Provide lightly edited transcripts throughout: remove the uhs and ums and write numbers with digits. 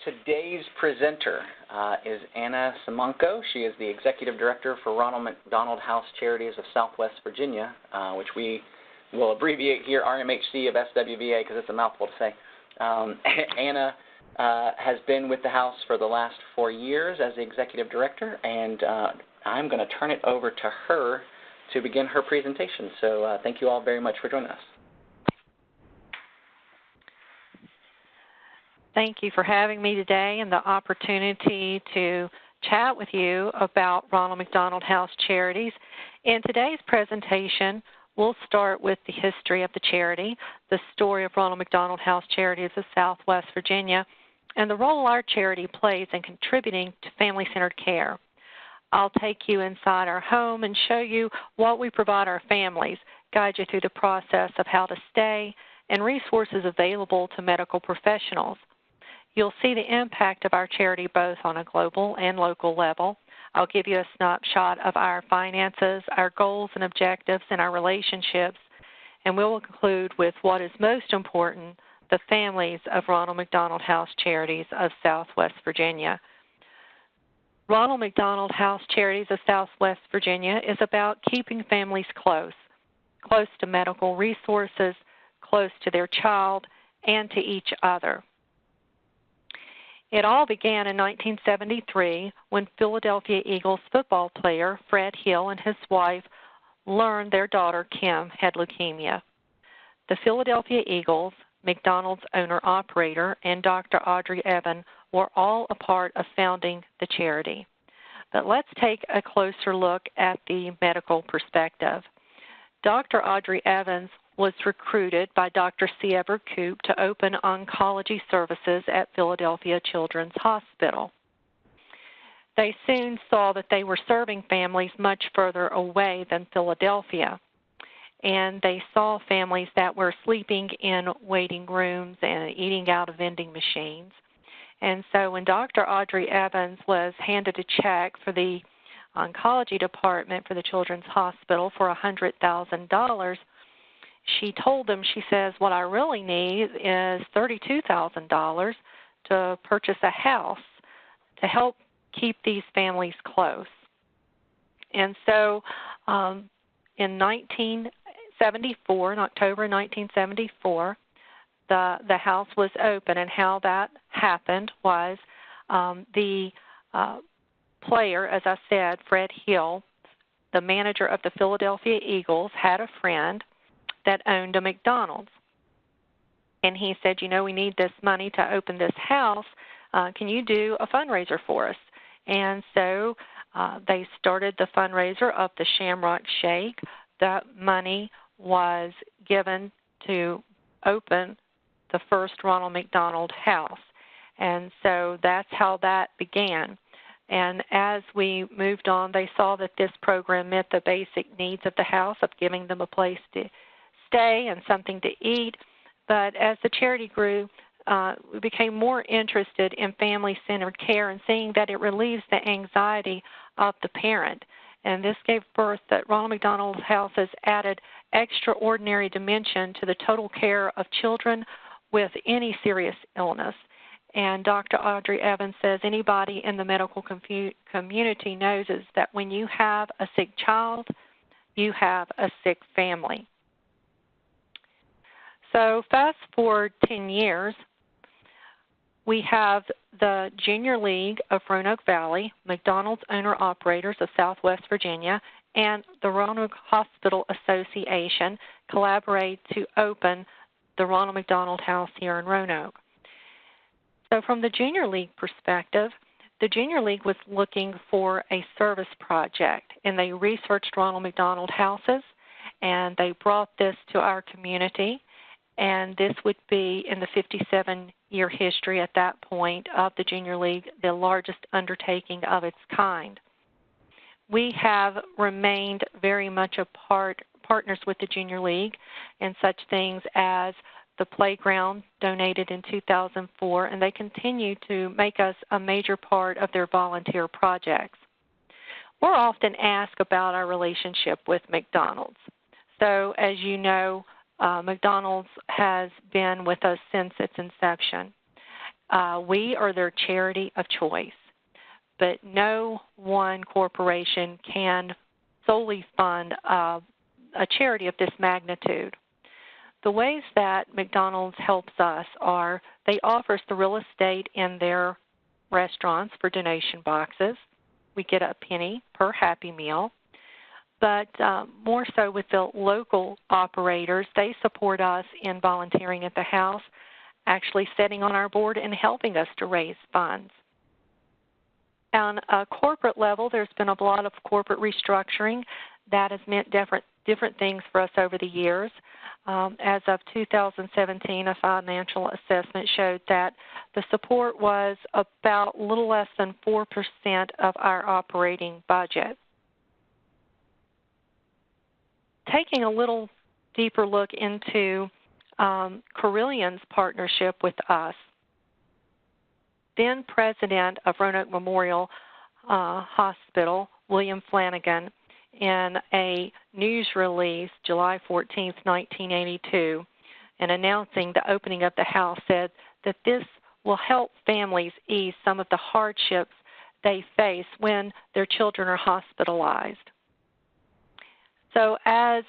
Today's presenter is Anna Semonco. She is the Executive Director for Ronald McDonald House Charities of Southwest Virginia, which we will abbreviate here RMHC of SWVA because it's a mouthful to say. Anna has been with the House for the last 4 years as the Executive Director, and I'm going to turn it over to her to begin her presentation. So thank you all very much for joining us. Thank you for having me today and the opportunity to chat with you about Ronald McDonald House Charities. In today's presentation, we'll start with the history of the charity, the story of Ronald McDonald House Charities of Southwest Virginia, and the role our charity plays in contributing to family-centered care. I'll take you inside our home and show you what we provide our families, guide you through the process of how to stay, and resources available to medical professionals. You'll see the impact of our charity both on a global and local level. I'll give you a snapshot of our finances, our goals and objectives, and our relationships, and we'll conclude with what is most important, the families of Ronald McDonald House Charities of Southwest Virginia. Ronald McDonald House Charities of Southwest Virginia is about keeping families close to medical resources, close to their child, and to each other. It all began in 1973 when Philadelphia Eagles football player Fred Hill and his wife learned their daughter Kim had leukemia. The Philadelphia Eagles, McDonald's owner-operator, and Dr. Audrey Evans were all a part of founding the charity. But let's take a closer look at the medical perspective. Dr. Audrey Evans was recruited by Dr. C. Everett Koop to open oncology services at Philadelphia Children's Hospital. They soon saw that they were serving families much further away than Philadelphia, and they saw families that were sleeping in waiting rooms and eating out of vending machines. And so when Dr. Audrey Evans was handed a check for the oncology department for the Children's Hospital for $100,000, she told them, she says, what I really need is $32,000 to purchase a house to help keep these families close. And so in 1974, in October 1974, the house was open, and how that happened was the player, as I said, Fred Hill, the manager of the Philadelphia Eagles, had a friend that owned a McDonald's. And he said, you know, we need this money to open this house. Can you do a fundraiser for us? And so they started the fundraiser of the Shamrock Shake. That money was given to open the first Ronald McDonald House. And so that's how that began. And as we moved on, they saw that this program met the basic needs of the house of giving them a place to stay and something to eat. But as the charity grew, we became more interested in family-centered care and seeing that it relieves the anxiety of the parent. And this gave birth that Ronald McDonald House has added extraordinary dimension to the total care of children with any serious illness. And Dr. Audrey Evans says anybody in the medical community knows is that when you have a sick child, you have a sick family. So fast forward 10 years, we have the Junior League of Roanoke Valley, McDonald's owner-operators of Southwest Virginia, and the Roanoke Hospital Association collaborate to open the Ronald McDonald House here in Roanoke. So from the Junior League perspective, the Junior League was looking for a service project, and they researched Ronald McDonald Houses, and they brought this to our community. And this would be, in the 57-year history at that point of the Junior League, the largest undertaking of its kind. We have remained very much partners with the Junior League in such things as the playground donated in 2004, and they continue to make us a major part of their volunteer projects. We're often asked about our relationship with McDonald's. So as you know, McDonald's has been with us since its inception. we are their charity of choice, but no one corporation can solely fund a charity of this magnitude. The ways that McDonald's helps us are they offer us the real estate in their restaurants for donation boxes. We get a penny per Happy Meal. But more so with the local operators, they support us in volunteering at the house, actually sitting on our board and helping us to raise funds. On a corporate level, there's been a lot of corporate restructuring that has meant different things for us over the years. As of 2017, a financial assessment showed that the support was about a little less than 4% of our operating budget. Taking a little deeper look into Carilion's partnership with us, then President of Roanoke Memorial Hospital, William Flanagan, in a news release July 14, 1982, and announcing the opening of the house, said that this will help families ease some of the hardships they face when their children are hospitalized. So as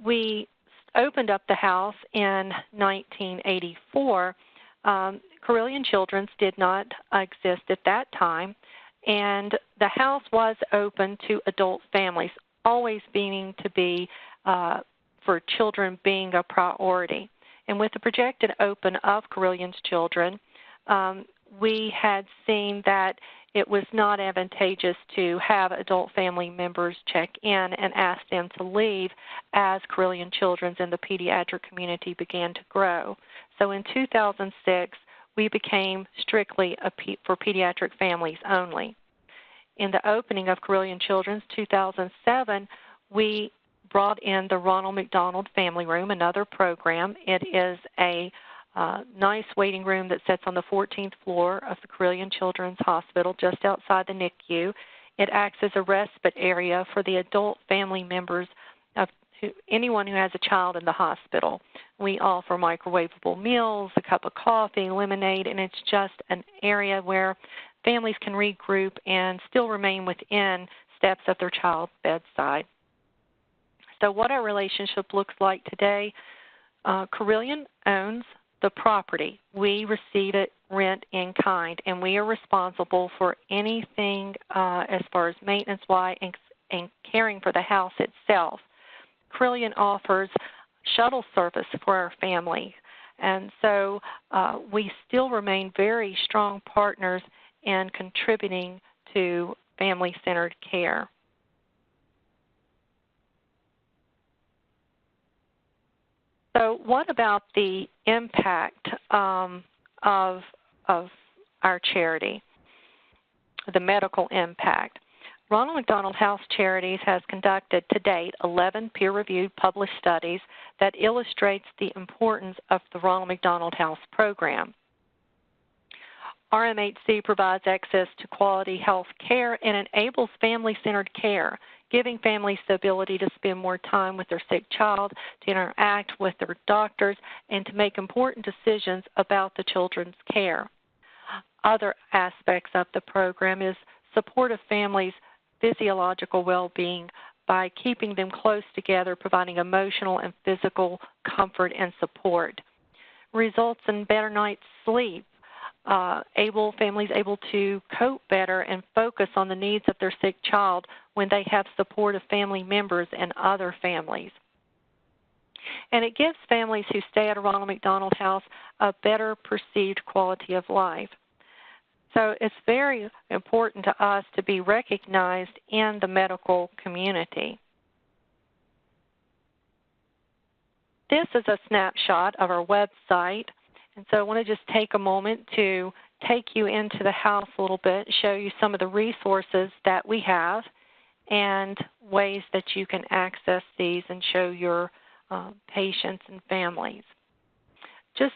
we opened up the house in 1984, Carilion Children's did not exist at that time, and the house was open to adult families, always being to be for children being a priority. And with the projected open of Carillion's Children, we had seen that it was not advantageous to have adult family members check in and ask them to leave as Carilion Children's and the pediatric community began to grow. So in 2006, we became strictly for pediatric families only. In the opening of Carilion Children's 2007, we brought in the Ronald McDonald Family Room, another program. It is a nice waiting room that sits on the 14th floor of the Carilion Children's Hospital just outside the NICU. It acts as a respite area for the adult family members of anyone who has a child in the hospital. We offer microwavable meals, a cup of coffee, lemonade, and it's just an area where families can regroup and still remain within steps of their child's bedside. So what our relationship looks like today, Carilion owns the property. We receive it rent in kind, and we are responsible for anything as far as maintenance-wise and caring for the house itself. Carilion offers shuttle service for our family, and so we still remain very strong partners in contributing to family-centered care. So what about the impact of our charity, the medical impact? Ronald McDonald House Charities has conducted to date 11 peer-reviewed published studies that illustrates the importance of the Ronald McDonald House program. RMHC provides access to quality health care and enables family-centered care, giving families the ability to spend more time with their sick child, to interact with their doctors, and to make important decisions about the children's care. Other aspects of the program is support of families' physiological well-being by keeping them close together, providing emotional and physical comfort and support. Results in better night's sleep, families able to cope better and focus on the needs of their sick child when they have support of family members and other families. And it gives families who stay at a Ronald McDonald House a better perceived quality of life. So it's very important to us to be recognized in the medical community. This is a snapshot of our website. And so I want to just take a moment to take you into the house a little bit, show you some of the resources that we have and ways that you can access these and show your patients and families. Just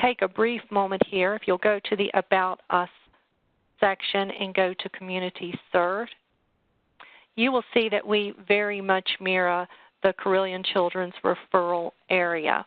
take a brief moment here. If you'll go to the About Us section and go to Community Served, you will see that we very much mirror the Carilion Children's referral area.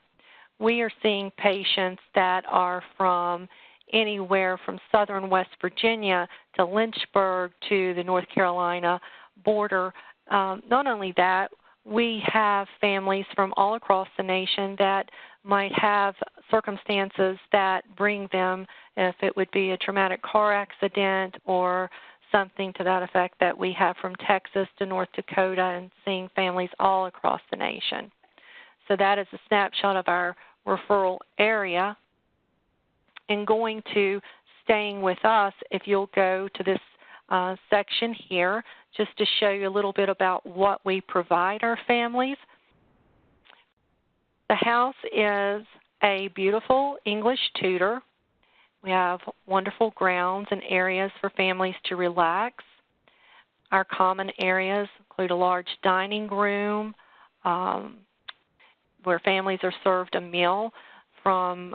We are seeing patients that are from anywhere from southern West Virginia to Lynchburg to the North Carolina border. Not only that, we have families from all across the nation that might have circumstances that bring them, if it would be a traumatic car accident or something to that effect, that we have from Texas to North Dakota, and seeing families all across the nation. So that is a snapshot of our referral area. And going to staying with us, if you'll go to this section here, just to show you a little bit about what we provide our families. The house is a beautiful English Tudor. We have wonderful grounds and areas for families to relax. Our common areas include a large dining room where families are served a meal from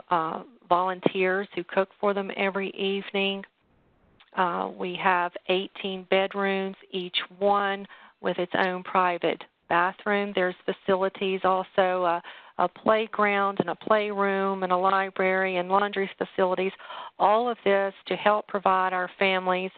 volunteers who cook for them every evening. We have 18 bedrooms, each one with its own private bathroom. There's facilities also, a playground and a playroom and a library and laundry facilities, all of this to help provide our families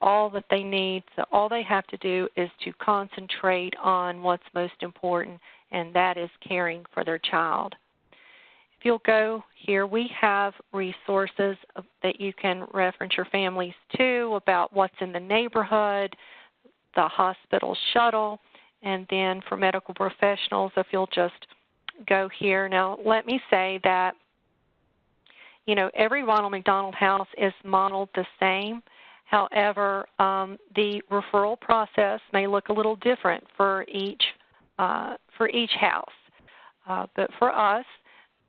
all that they need. So all they have to do is to concentrate on what's most important, and that is caring for their child. If you'll go here, we have resources that you can reference your families to about what's in the neighborhood, the hospital shuttle, and then for medical professionals, if you'll just go here. Now, let me say that, you know, every Ronald McDonald House is modeled the same. However, the referral process may look a little different for each house. But for us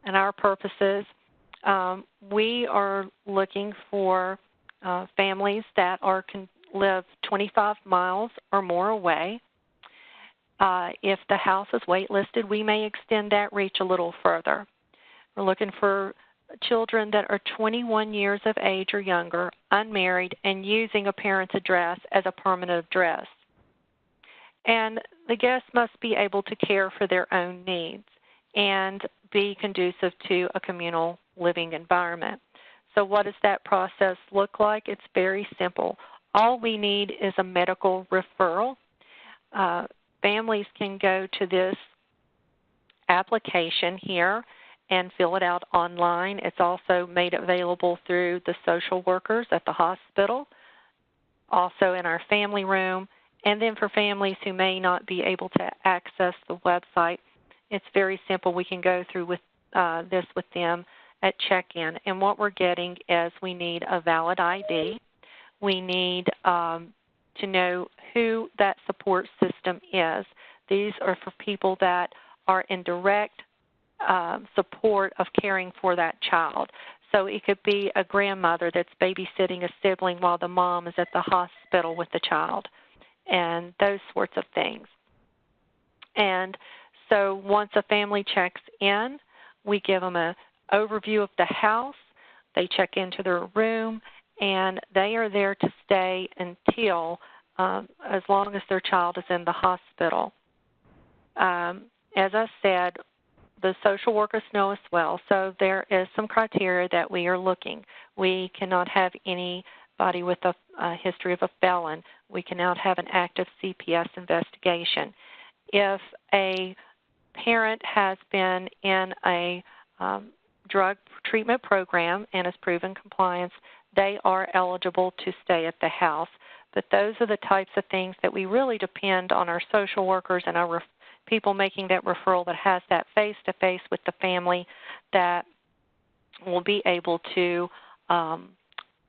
and our purposes, we are looking for families that can live 25 miles or more away. If the house is waitlisted, we may extend that reach a little further. We're looking for children that are 21 years of age or younger, unmarried, and using a parent's address as a permanent address. And the guests must be able to care for their own needs and be conducive to a communal living environment. So what does that process look like? It's very simple. All we need is a medical referral. Families can go to this application here and fill it out online. It's also made available through the social workers at the hospital, also in our family room. And then for families who may not be able to access the website, it's very simple. We can go through with this with them at check-in. And what we're getting is we need a valid ID. We need to know who that support system is. These are for people that are in direct support of caring for that child. So it could be a grandmother that's babysitting a sibling while the mom is at the hospital with the child, and those sorts of things. And so once a family checks in, we give them an overview of the house. They check into their room, and they are there to stay until as long as their child is in the hospital. As I said, the social workers know as well, so there is some criteria that we are looking. We cannot have anybody with a history of a felon. We cannot have an active CPS investigation. If a parent has been in a drug treatment program and has proven compliance, they are eligible to stay at the house. But those are the types of things that we really depend on our social workers and our people making that referral that has that face-to-face with the family that will be able to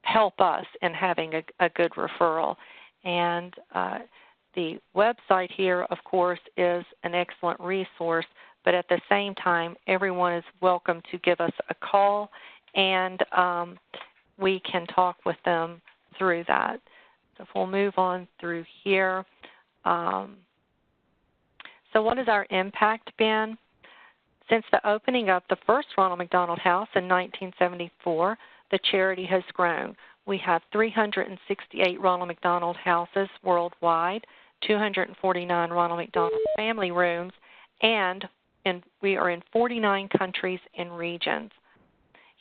help us in having a good referral. And the website here, of course, is an excellent resource, but at the same time, everyone is welcome to give us a call, and we can talk with them through that. So if we'll move on through here. So what has our impact been? Since the opening of the first Ronald McDonald House in 1974, the charity has grown. We have 368 Ronald McDonald Houses worldwide, 249 Ronald McDonald family rooms, and we are in 49 countries and regions.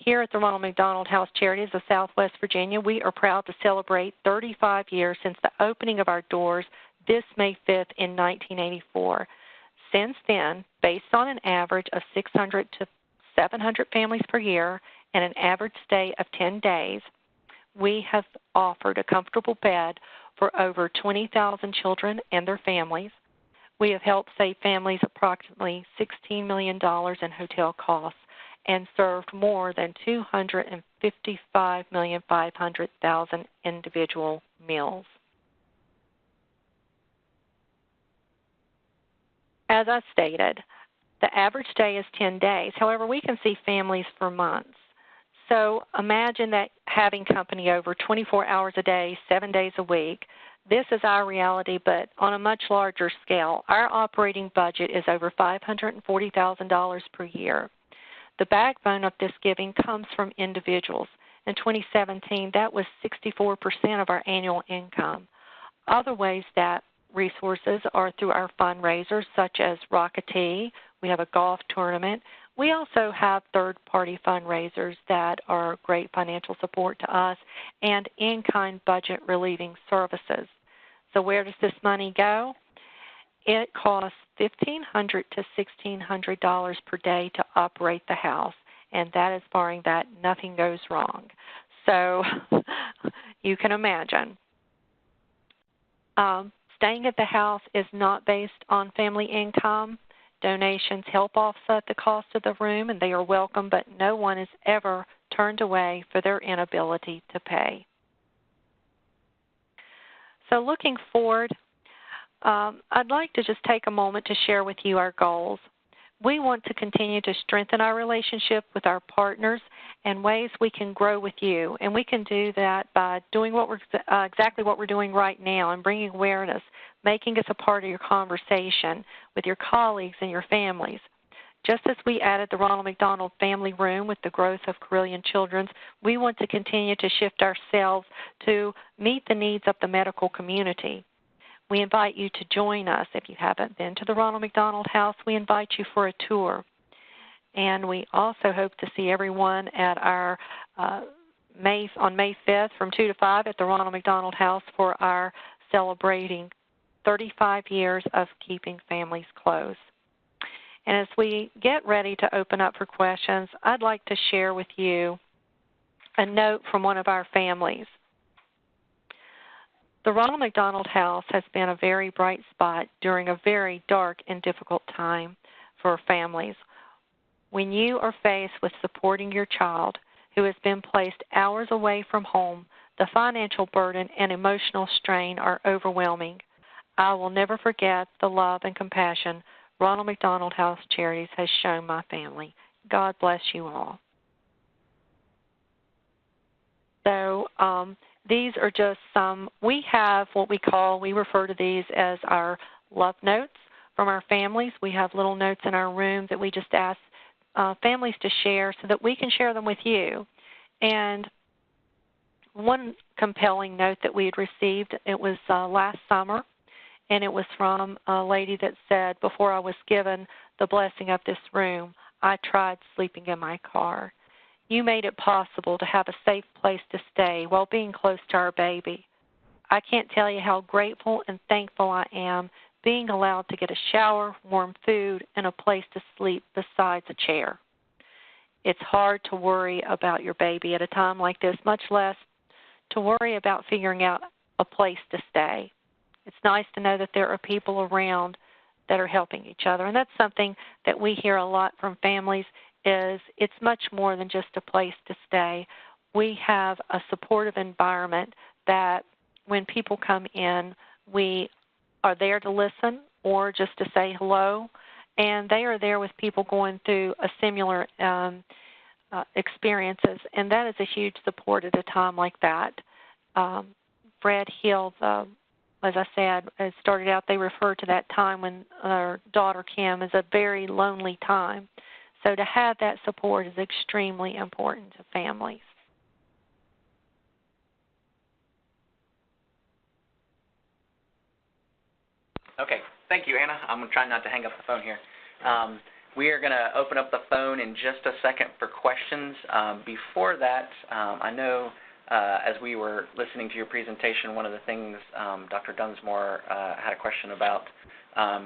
Here at the Ronald McDonald House Charities of Southwest Virginia, we are proud to celebrate 35 years since the opening of our doors this May 5th in 1984. Since then, based on an average of 600 to 700 families per year and an average stay of 10 days, we have offered a comfortable bed for over 20,000 children and their families. We have helped save families approximately $16 million in hotel costs and served more than 255,500,000 individual meals. As I stated, the average stay is 10 days. However, we can see families for months. So imagine that having company over 24 hours a day, 7 days a week. This is our reality, but on a much larger scale. Our operating budget is over $540,000 per year. The backbone of this giving comes from individuals. In 2017, that was 64% of our annual income. Other ways that resources are through our fundraisers, such as Rocketee. We have a golf tournament. We also have third-party fundraisers that are great financial support to us and in-kind budget relieving services. So where does this money go? It costs $1,500 to $1,600 per day to operate the house, and that is barring that nothing goes wrong. So you can imagine. Staying at the house is not based on family income. Donations help offset the cost of the room, and they are welcome, but no one is ever turned away for their inability to pay. So looking forward, I'd like to just take a moment to share with you our goals. We want to continue to strengthen our relationship with our partners and ways we can grow with you. And we can do that by doing exactly what we're doing right now and bringing awareness, making us a part of your conversation with your colleagues and your families. Just as we added the Ronald McDonald Family Room with the growth of Carilion Children's, we want to continue to shift ourselves to meet the needs of the medical community. We invite you to join us. If you haven't been to the Ronald McDonald House, we invite you for a tour. And we also hope to see everyone at our on May 5th from 2 to 5 at the Ronald McDonald House for our celebrating 35 years of keeping families close. And as we get ready to open up for questions, I'd like to share with you a note from one of our families. The Ronald McDonald House has been a very bright spot during a very dark and difficult time for families. When you are faced with supporting your child who has been placed hours away from home, the financial burden and emotional strain are overwhelming. I will never forget the love and compassion Ronald McDonald House Charities has shown my family. God bless you all. So these are just some, we have what we refer to these as our love notes from our families. We have little notes in our room that we just ask families to share so that we can share them with you. And one compelling note that we had received, it was last summer, and it was from a lady that said, before I was given the blessing of this room, I tried sleeping in my car. You made it possible to have a safe place to stay while being close to our baby. I can't tell you how grateful and thankful I am being allowed to get a shower, warm food, and a place to sleep besides a chair. It's hard to worry about your baby at a time like this, much less to worry about figuring out a place to stay. It's nice to know that there are people around that are helping each other, and that's something that we hear a lot from families is it's much more than just a place to stay. We have a supportive environment that when people come in, we are there to listen or just to say hello, and they are there with people going through a similar experiences, and that is a huge support at a time like that. Fred Hill, as I said, it started out, they refer to that time when our daughter Kim is a very lonely time. So to have that support is extremely important to families. Okay, thank you, Anna. I'm trying not to hang up the phone here. We are going to open up the phone in just a second for questions. Before that, I know as we were listening to your presentation, one of the things Dr. Dunsmore had a question about,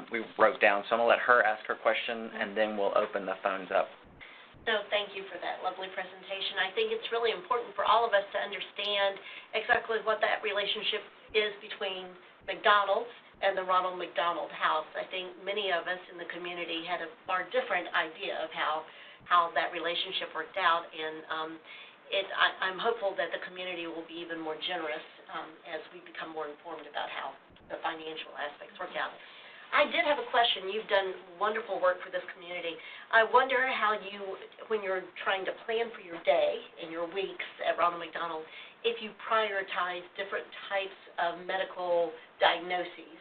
we wrote down. So I'm going to let her ask her question, and then we'll open the phones up. So thank you for that lovely presentation. I think it's really important for all of us to understand exactly what that relationship is between McDonald's and the Ronald McDonald House. I think many of us in the community had a far different idea of how that relationship worked out, and I'm hopeful that the community will be even more generous as we become more informed about how the financial aspects work out. I did have a question. You've done wonderful work for this community. I wonder how you, when you're trying to plan for your day and your weeks at Ronald McDonald, if you prioritize different types of medical diagnoses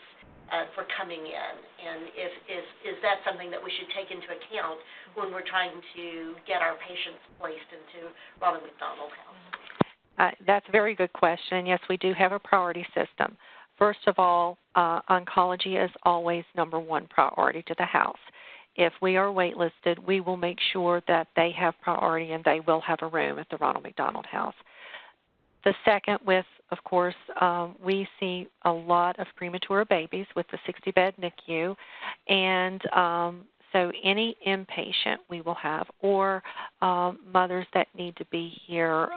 for coming in, and is that something that we should take into account when we're trying to get our patients placed into Ronald McDonald House? That's a very good question. Yes, we do have a priority system. First of all, oncology is always number one priority to the house. If we are waitlisted, we will make sure that they have priority and they will have a room at the Ronald McDonald House. The second with, of course, we see a lot of premature babies with the 60-bed NICU, and so any inpatient we will have, or mothers that need to be here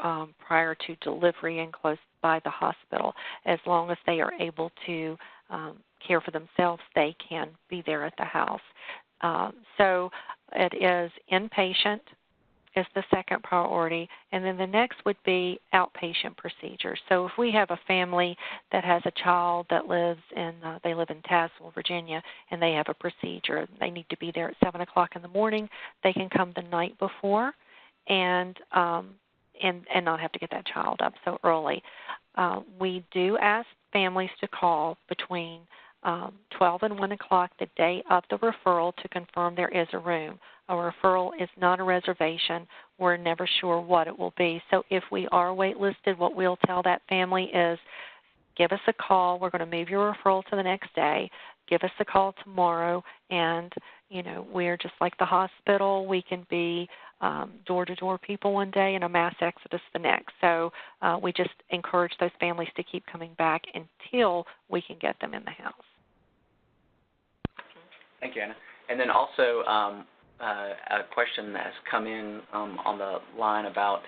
prior to delivery and close by the hospital. As long as they are able to care for themselves, they can be there at the house. So it is inpatient is the second priority, and then the next would be outpatient procedures. So if we have a family that has a child that lives in, they live in Tazewell, Virginia, and they have a procedure, they need to be there at 7 o'clock in the morning, they can come the night before and not have to get that child up so early. We do ask families to call between 12 and 1 o'clock the day of the referral to confirm there is a room. A referral is not a reservation. We're never sure what it will be. So if we are waitlisted, what we'll tell that family is, give us a call. We're going to move your referral to the next day. Give us a call tomorrow, and, you know, we're just like the hospital. We can be door-to-door people one day and a mass exodus the next. So we just encourage those families to keep coming back until we can get them in the house. Thank you, Anna. And then also a question that has come in on the line about,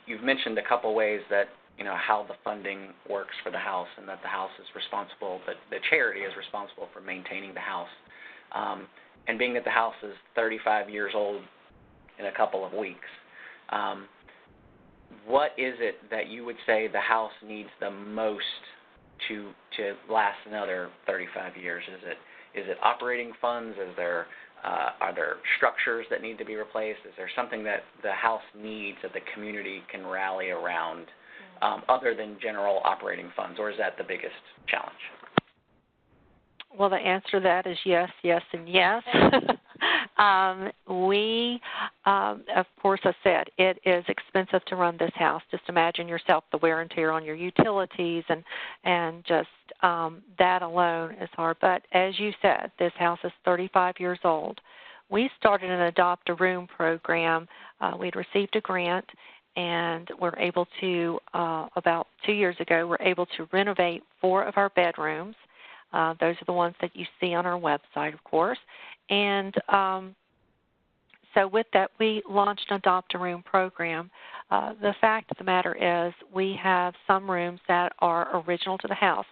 you've mentioned a couple ways that, you know, how the funding works for the house, and that the house is responsible, but the charity is responsible for maintaining the house. And being that the house is 35 years old in a couple of weeks, what is it that you would say the house needs the most to last another 35 years? Is it operating funds? Are there structures that need to be replaced? Is there something that the house needs that the community can rally around other than general operating funds, or is that the biggest challenge? Well, the answer to that is yes, yes, and yes. Of course, I said, it is expensive to run this house. Just imagine yourself, the wear and tear on your utilities, and just that alone is hard. But as you said, this house is 35 years old. We started an Adopt a Room program. We'd received a grant, and we're able to, about 2 years ago, we're able to renovate 4 of our bedrooms. Those are the ones that you see on our website, of course. And so with that, we launched an Adopt a Room program. The fact of the matter is we have some rooms that are original to the house.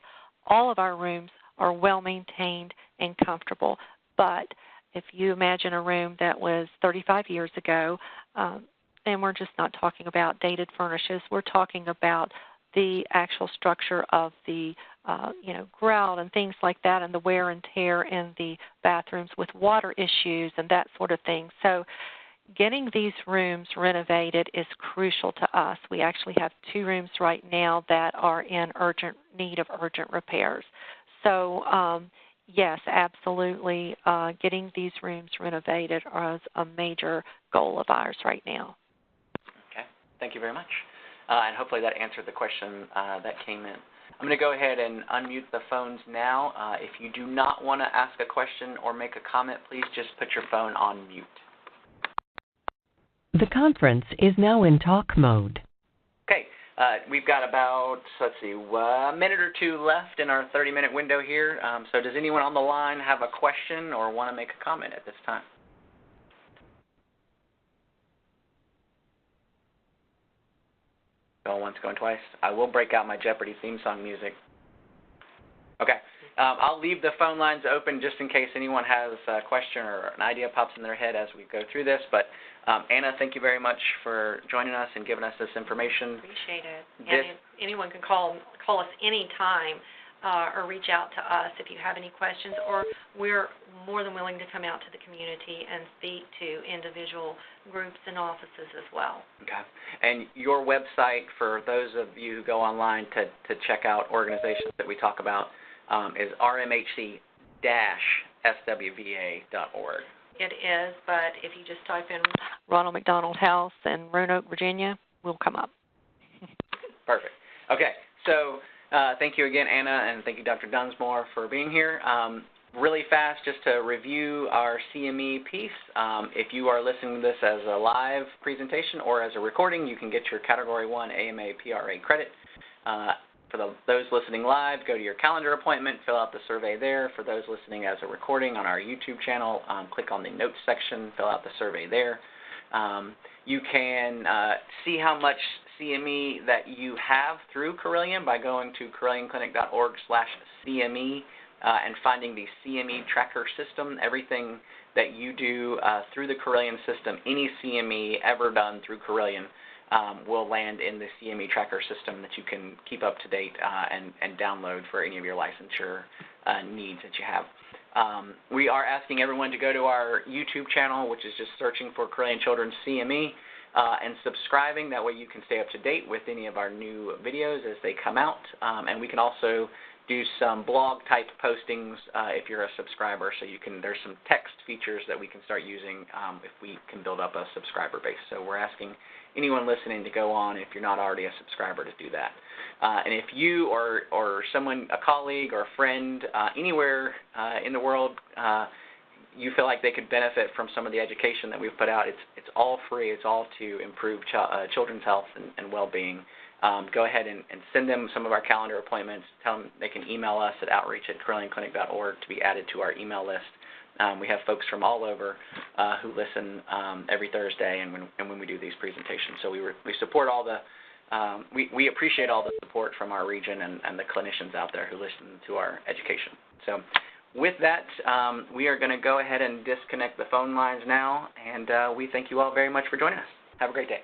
All of our rooms are well-maintained and comfortable. But if you imagine a room that was 35 years ago, and we're just not talking about dated furnishes, we're talking about the actual structure of the grout and things like that, and the wear and tear in the bathrooms with water issues and that sort of thing. So getting these rooms renovated is crucial to us. We actually have 2 rooms right now that are in urgent need of urgent repairs. So yes, absolutely, getting these rooms renovated is a major goal of ours right now. Okay, thank you very much. And hopefully that answered the question that came in. I'm going to go ahead and unmute the phones now. If you do not want to ask a question or make a comment, please just put your phone on mute. The conference is now in talk mode. Okay, we've got about, a minute or two left in our 30-minute window here. So does anyone on the line have a question or want to make a comment at this time? Going once, going twice. I will break out my Jeopardy theme song music. Okay. I'll leave the phone lines open just in case anyone has a question or an idea pops in their head as we go through this. But Anna, thank you very much for joining us and giving us this information. Appreciate it. And anyone can call us anytime or reach out to us if you have any questions, or we're more than willing to come out to the community and speak to individual groups and offices as well. Okay. And your website, for those of you who go online to check out organizations that we talk about, is RMHC-SWVA.org. It is, but if you just type in Ronald McDonald House in Roanoke, Virginia, we'll come up. Perfect. Okay, so thank you again, Anna, and thank you, Dr. Dunsmore, for being here. Really fast, just to review our CME piece, if you are listening to this as a live presentation or as a recording, you can get your Category 1 AMA PRA credit. For those listening live, go to your calendar appointment, fill out the survey there. For those listening as a recording on our YouTube channel, click on the notes section, fill out the survey there. You can see how much CME that you have through Carilion by going to carillionclinic.org/CME and finding the CME tracker system. Everything that you do through the Carilion system, any CME ever done through Carilion, will land in the CME tracker system that you can keep up to date and download for any of your licensure needs that you have. We are asking everyone to go to our YouTube channel, which is just searching for Carilion Children's CME, and subscribing. That way you can stay up to date with any of our new videos as they come out. And we can also do some blog-type postings if you're a subscriber. So there's some text features that we can start using if we can build up a subscriber base. So we're asking anyone listening to go on, if you're not already a subscriber, to do that. And if you or someone, a colleague or a friend, anywhere in the world, you feel like they could benefit from some of the education that we've put out, it's all free. It's all to improve children's health and well-being. Go ahead and send them some of our calendar appointments. Tell them they can email us at outreach@carillionclinic.org to be added to our email list. We have folks from all over who listen every Thursday and when we do these presentations. So we support all the we appreciate all the support from our region and the clinicians out there who listen to our education. So with that, we are going to go ahead and disconnect the phone lines now, and we thank you all very much for joining us. Have a great day.